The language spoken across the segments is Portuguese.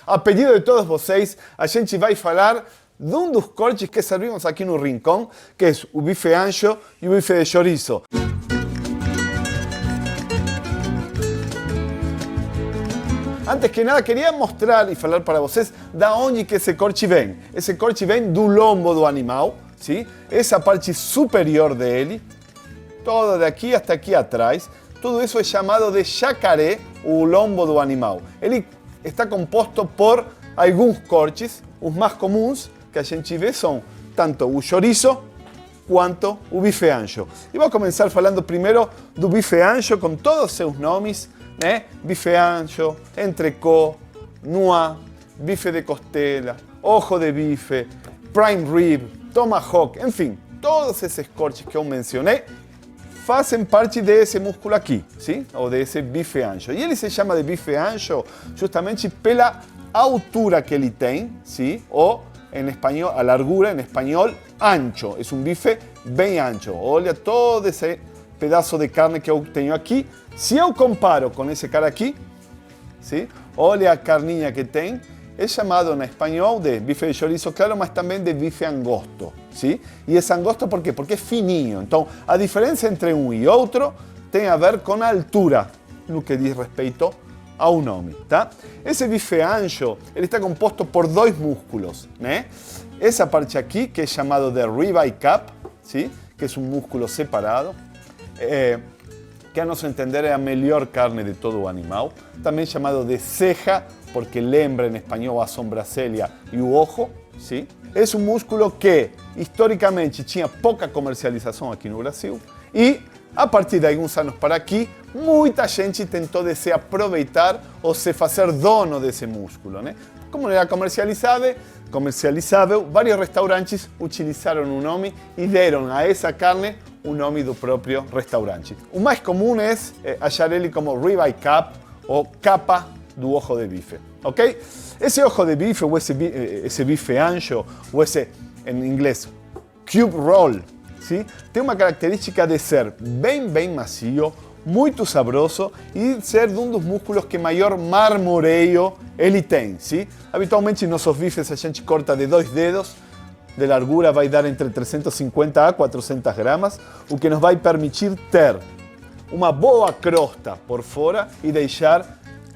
A pedido de todos vocês, a gente vai falar de dos cortes que servimos aqui no Rincón, que é o bife ancho e o bife de chorizo. Antes que nada, queria mostrar e falar para vocês da onde que esse corte vem. Esse corte vem do lombo do animal, ¿sí? Essa parte superior dele, todo de aqui até aqui atrás, tudo isso é chamado de jacaré, o lombo do animal. Ele está composto por alguns cortes, os mais comuns que a gente vê são tanto o chorizo quanto o bife ancho. E vou começar falando primeiro do bife ancho com todos os seus nomes, né? Bife ancho, entrecô, noix, bife de costela, ojo de bife, prime rib, tomahawk, enfim, todos esses cortes que eu mencionei fazem parte desse músculo aqui, ¿sí? Ou desse bife ancho. E ele se chama de bife ancho justamente pela altura que ele tem, ¿sí? Ou em espanhol, a largura em espanhol, ancho. É um bife bem ancho. Olha todo esse pedaço de carne que eu tenho aqui. Se eu comparo com esse cara aqui, ¿sí? Olha a carninha que tem. É chamado en espanhol de bife de chorizo, claro, mas também de bife angosto, ¿sí? E é angosto por quê? Porque é fininho. Então, a diferença entre um e outro tem a ver com a altura, no que diz respeito ao nome, tá? Esse bife ancho, ele está composto por dois músculos, né? Essa parte aqui, que é chamado de ribeye cap, ¿sí? Que é um músculo separado, que a nosso entender é a melhor carne de todo o animal, também chamado de ceja, porque lembra en español a sobrancelha y el ojo, ¿sí? Es un músculo que históricamente tinha pouca comercialização aqui no Brasil e a partir de alguns anos para aqui, muita gente tentou de se aproveitar ou se fazer dono desse músculo, né? Como não era comercializável, vários restaurantes utilizaram o nome e deram a essa carne o nome do próprio restaurante. O mais comum é achar ele como ribeye cap ou capa do ojo de bife, ok? Esse ojo de bife ou esse bife ancho ou esse, em inglês, cube roll, ¿sí? Tem uma característica de ser bem macio, muito saboroso e ser um dos músculos que maior marmoreio ele tem, ¿sí? Habitualmente nossos bifes a gente corta de 2 dedos, de largura vai dar entre 350 a 400 gramas, o que nos vai permitir ter uma boa crosta por fora e deixar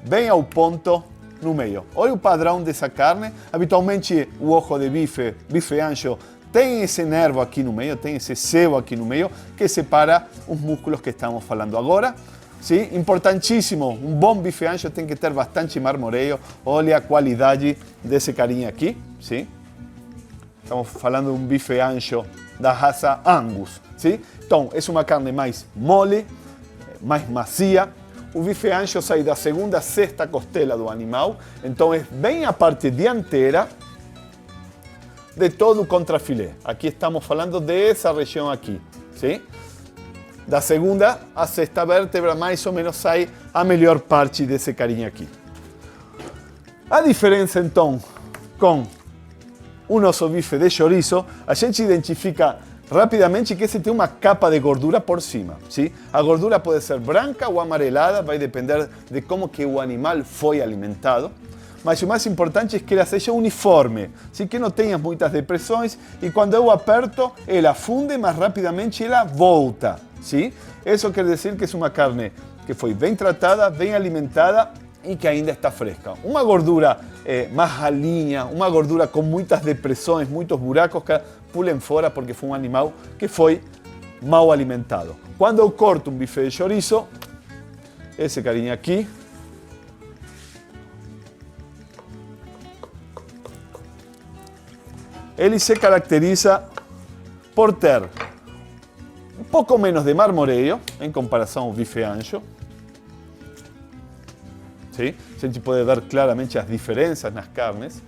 bem ao ponto no meio. Olha o padrão dessa carne. Habitualmente o ojo de bife, bife ancho, tem esse nervo aqui no meio, tem esse sebo aqui no meio que separa os músculos que estamos falando agora. Sim? Importantíssimo, um bom bife ancho tem que ter bastante marmoreio. Olha a qualidade desse carinha aqui. Sim? Estamos falando de um bife ancho da raça Angus. Sim? Então, é uma carne mais mole, mais macia. O bife ancho sai da segunda a sexta costela do animal, então é bem a parte dianteira de todo o contrafilé. Aqui estamos falando dessa região aqui, sim? Da segunda a sexta vértebra, mais ou menos, sai a melhor parte desse carinha aqui. A diferença, então, com o nosso bife de chorizo, a gente identifica rapidamente que esse tem uma capa de gordura por cima, ¿sí? A gordura pode ser branca ou amarelada, vai depender de como que o animal foi alimentado, mas o mais importante é que ela seja uniforme, ¿sí? Que não tenha muitas depressões e quando eu aperto, ela funde, mas rapidamente ela volta, ¿sí? Isso quer dizer que é uma carne que foi bem tratada, bem alimentada e que ainda está fresca. Uma gordura mais ralinha, uma gordura com muitas depressões, muitos buracos que pulem fora porque foi um animal que foi mal alimentado. Quando eu corto um bife de chorizo, esse carinha aqui, ele se caracteriza por ter um pouco menos de marmoreio em comparação ao bife ancho. ¿Sí? A gente pode ver claramente as diferenças nas carnes.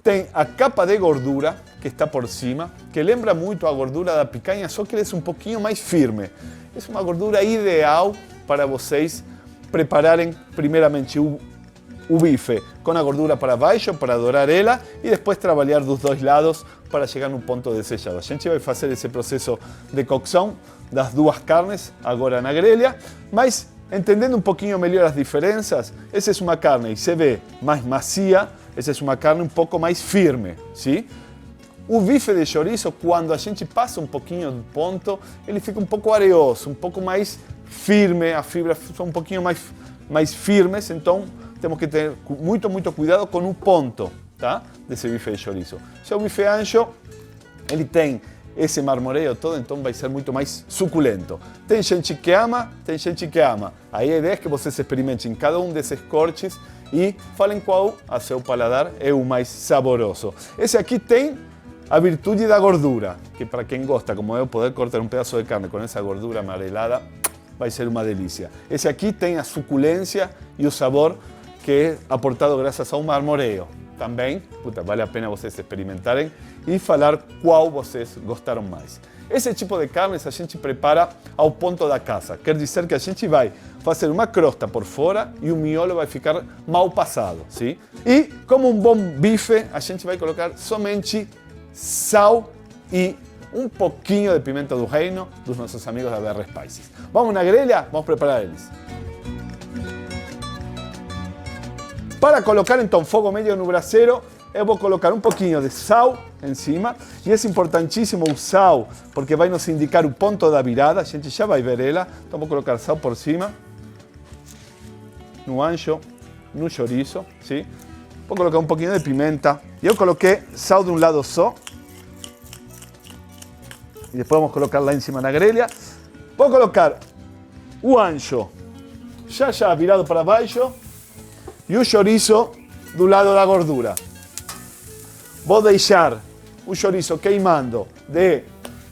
Tem a capa de gordura que está por cima, que lembra muito a gordura da picanha, só que ele é um pouquinho mais firme. É uma gordura ideal para vocês prepararem primeiramente o bife com a gordura para baixo, para dourar ela, e depois trabalhar dos dois lados para chegar no ponto desejado. A gente vai fazer esse processo de cocção das duas carnes agora na grelha, mas Entendendo um pouquinho melhor as diferenças, essa é uma carne que se vê mais macia, essa é uma carne um pouco mais firme, sim? O bife de chouriço, quando a gente passa um pouquinho do ponto, ele fica um pouco areoso, um pouco mais firme, as fibras são um pouquinho mais firmes, então temos que ter muito cuidado com o ponto, tá? Desse bife de chouriço. Já o bife ancho, ele tem esse marmoreio todo, então vai ser muito mais suculento. Tem gente que ama, tem gente que ama. Aí a ideia é que vocês experimentem cada um desses cortes e falem qual, a seu paladar, é o mais saboroso. Esse aqui tem a virtude da gordura, que para quem gosta, como eu, poder cortar um pedaço de carne com essa gordura amarelada, vai ser uma delícia. Esse aqui tem a suculência e o sabor que é aportado graças ao marmoreio. Também, vale a pena vocês experimentarem e falar qual vocês gostaram mais. Esse tipo de carnes a gente prepara ao ponto da casa. Quer dizer que a gente vai fazer uma crosta por fora e o miolo vai ficar mal passado, sim? E como um bom bife, a gente vai colocar somente sal e um pouquinho de pimenta do reino dos nossos amigos da BR Spices. Vamos na grelha? Vamos preparar eles. Para colocar então fogo médio no braseiro, eu vou colocar um pouquinho de sal em cima. E é importantíssimo o sal, porque vai nos indicar o ponto da virada. A gente já vai ver ela. Então vou colocar sal por cima. No ancho, no chouriço, sim? Vou colocar um pouquinho de pimenta. Eu coloquei sal de um lado só. E depois vamos colocar lá em cima na grelha. Vou colocar o ancho já virado para baixo. E o chouriço do lado da gordura. Vou deixar o chouriço queimando de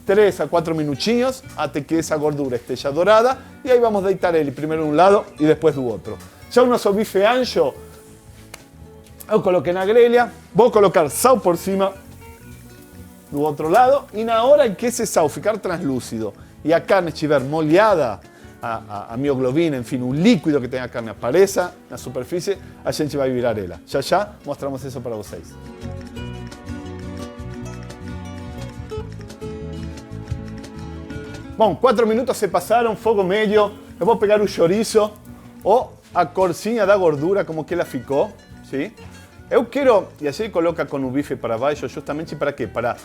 3 a 4 minutinhos até que essa gordura esteja dourada. E aí vamos deitar ele primeiro de um lado e depois do outro. Já o nosso bife ancho, eu coloquei na grelha. Vou colocar sal por cima do outro lado. E na hora em que esse sal ficar translúcido e a carne estiver molhada, a mioglobina, enfim, o líquido que tem a carne apareça na superfície, a gente vai virar ela. Já mostramos isso para vocês. Bom, 4 minutos se passaram, fogo médio. Eu vou pegar o chouriço, ou a corzinha da gordura, como que ela ficou, sim? Eu quero, e a gente coloca com o bife para baixo, justamente para quê? Para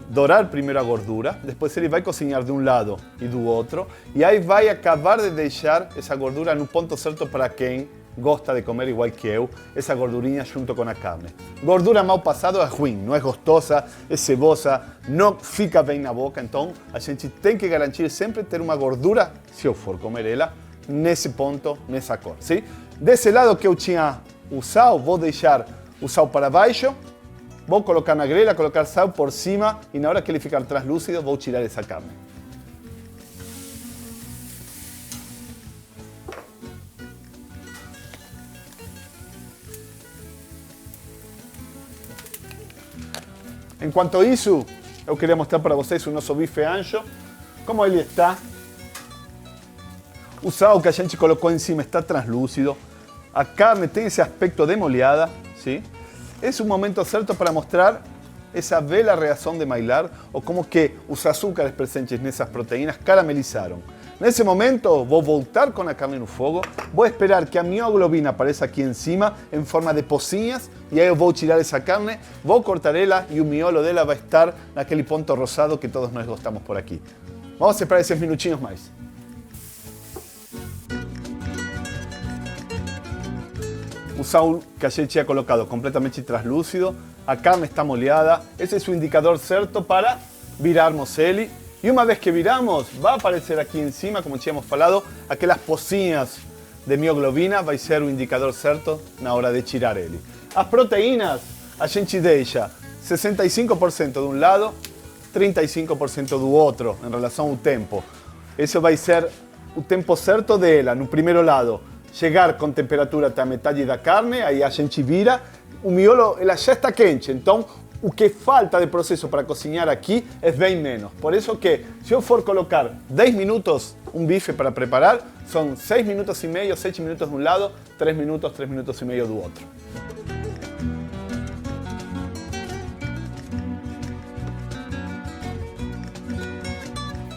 dourar primeiro a gordura, depois ele vai cozinhar de um lado e do outro, e aí vai acabar de deixar essa gordura no ponto certo para quem gosta de comer igual que eu, essa gordurinha junto com a carne. Gordura mal passada é ruim, não é gostosa, é cebosa, não fica bem na boca, então a gente tem que garantir sempre ter uma gordura, se eu for comer ela, nesse ponto, nessa cor, sim? Desse lado que eu tinha o sal, vou deixar o sal para baixo. Vou colocar na grelha, colocar sal por cima e na hora que ele ficar translúcido, vou tirar essa carne. Enquanto isso, eu queria mostrar para vocês o nosso bife ancho, como ele está. O sal que a gente colocou em cima está translúcido. A carne tem esse aspecto de molhada, sim? Es un momento certo para mostrar essa bela reação de Maillard ou como que os açúcares presentes nessas proteínas caramelizaram. Nesse momento vou voltar com a carne no fogo, vou esperar que a mioglobina apareça aqui em cima em forma de pocinhas e aí eu vou tirar essa carne, vou cortar ela e o miolo dela vai estar naquele ponto rosado que todos nós gostamos por aqui. Vamos esperar esses minutinhos mais. O sal que a gente tinha colocado completamente translúcido, a carne está molhada, esse é o indicador certo para virarmos ele. E uma vez que viramos, vai aparecer aqui em cima, como tínhamos falado, aquelas pocinhas de mioglobina, vai ser o indicador certo na hora de tirar ele. As proteínas, a gente deixa 65% de um lado, 35% do outro, em relação ao tempo. Esse vai ser o tempo certo dela, no primeiro lado. Chegar com temperatura até a metade da carne, aí a gente vira, o miolo ela já está quente, então o que falta de processo para cozinhar aqui é bem menos. Por isso que, se eu for colocar 10 minutos um bife para preparar, são 6 minutos e meio, 7 minutos de um lado, 3 minutos e meio do outro.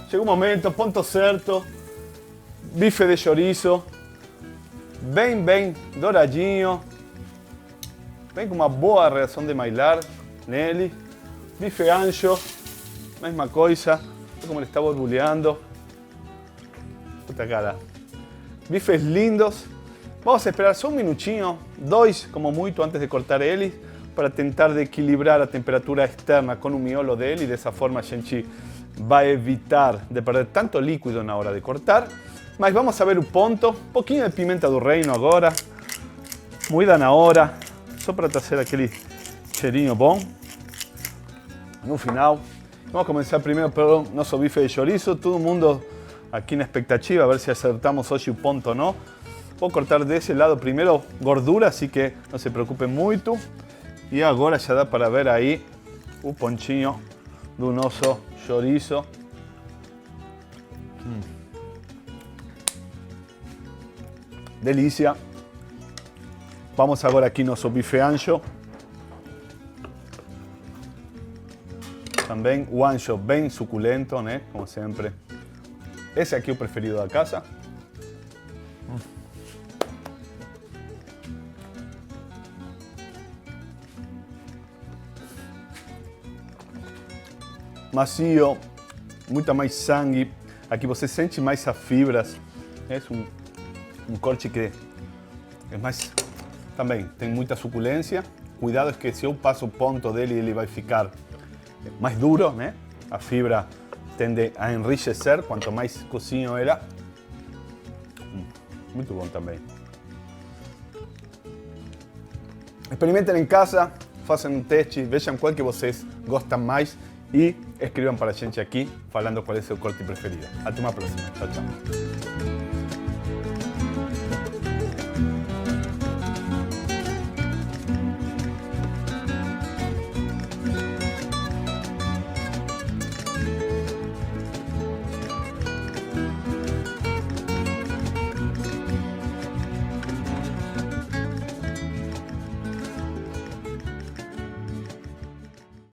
Chegou o momento, ponto certo. bife de chorizo, bem douradinho, bem com uma boa reação de maillard nele. Bife ancho, mesma coisa, olha como ele está borbulhando. Puta cara. Bifes lindos. Vamos a esperar só um minutinho, 2 como muito, antes de cortar ele, para tentar de equilibrar a temperatura externa com o miolo dele, e dessa forma a gente vai evitar de perder tanto líquido na hora de cortar. Mas vamos a ver o ponto, um pouquinho de pimenta do reino agora, moída na hora, só para trazer aquele cheirinho bom. No final, vamos a começar primeiro pelo nosso bife de chorizo, todo mundo aqui na expectativa, a ver se acertamos hoje o ponto ou não. Vou cortar desse lado primeiro gordura, assim que não se preocupe muito. E agora já dá para ver aí o pontinho do nosso chorizo. Delícia. Vamos agora aqui nosso bife ancho. Também o ancho bem suculento, né? Como sempre. Esse aqui é o preferido da casa. Macio, muita mais sangue. Aqui você sente mais as fibras. É um corte que é mais... Também tem muita suculência. Cuidado é que se eu passo o ponto dele, ele vai ficar mais duro, né? A fibra tende a enriquecer quanto mais cozinho ela. Muito bom também. Experimentem em casa, façam um teste, vejam qual que vocês gostam mais e escrevam para a gente aqui falando qual é o seu corte preferido. Até uma próxima. Tchau, tchau.